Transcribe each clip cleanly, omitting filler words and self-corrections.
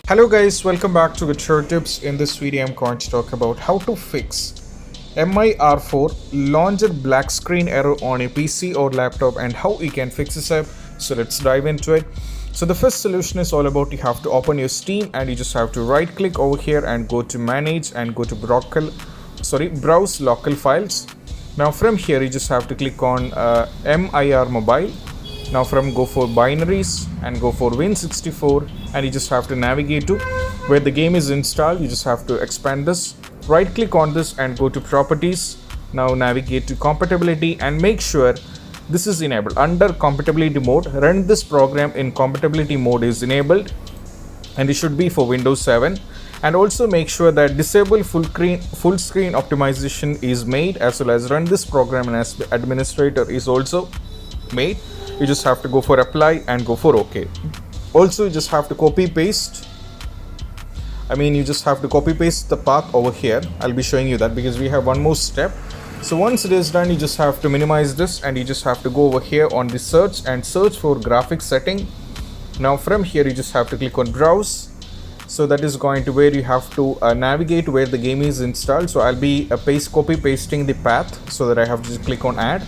Hello guys, welcome back to Guitar Tips. In this video I'm going to talk about how to fix MIR4 launcher black screen error on a PC or laptop and how you can fix this up. So let's dive into it. So the first solution is all about you have to open your Steam and you just have to right click over here and go to manage and go to browse local files. Now from here you just have to click on MIR mobile. Now go for binaries and go for Win64 and you just have to navigate to where the game is installed. You just have to expand this, right click on this and go to properties. Now navigate to compatibility and make sure this is enabled. Under compatibility mode, run this program in compatibility mode is enabled and it should be for Windows 7. And also make sure that disable full screen optimization is made, as well as run this program and as administrator is also made. You just have to go for apply and go for OK. Also you just have to copy paste the path over here. I'll be showing you that because we have one more step. So once it is done, you just have to minimize this and you just have to go over here on the search and search for graphics setting. Now from here you just have to click on browse. So that is going to where you have to navigate where the game is installed. So I'll be copy pasting the path so that I have to just click on add.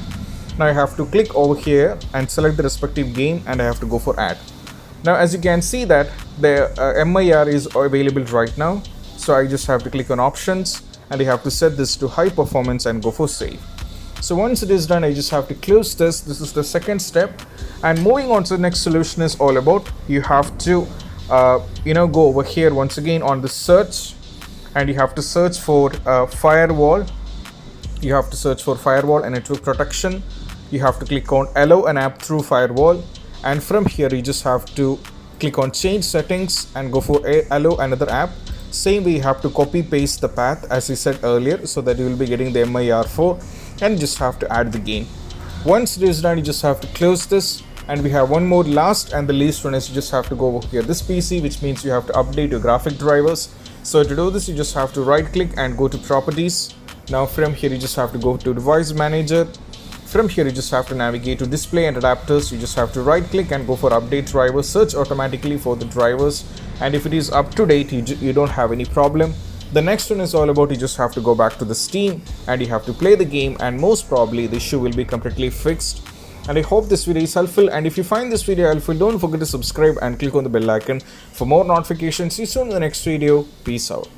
Now I have to click over here and select the respective game and I have to go for add. Now as you can see that the MIR is available right now. So I just have to click on options and I have to set this to high performance and go for save. So once it is done, I just have to close this. This is the second step. And moving on to the next solution is all about you have to go over here once again on the search and you have to search for firewall. You have to search for firewall and network protection. You have to click on allow an app through firewall, and from here you just have to click on change settings and go for allow another app. Same way you have to copy paste the path as I said earlier so that you will be getting the MIR4 and just have to add the game. Once it is done, you just have to close this, and we have one more last and the least one is you just have to go over here this PC, which means you have to update your graphic drivers. So to do this you just have to right click and go to properties. Now from here you just have to go to device manager. From here you just have to navigate to display and adapters. You just have to right click and go for update drivers, search automatically for the drivers, and if it is up to date you don't have any problem. The next one is all about you just have to go back to the Steam and you have to play the game, and most probably the issue will be completely fixed. And I hope this video is helpful, and if you find this video helpful, don't forget to subscribe and click on the bell icon for more notifications. See you soon in the next video. Peace out.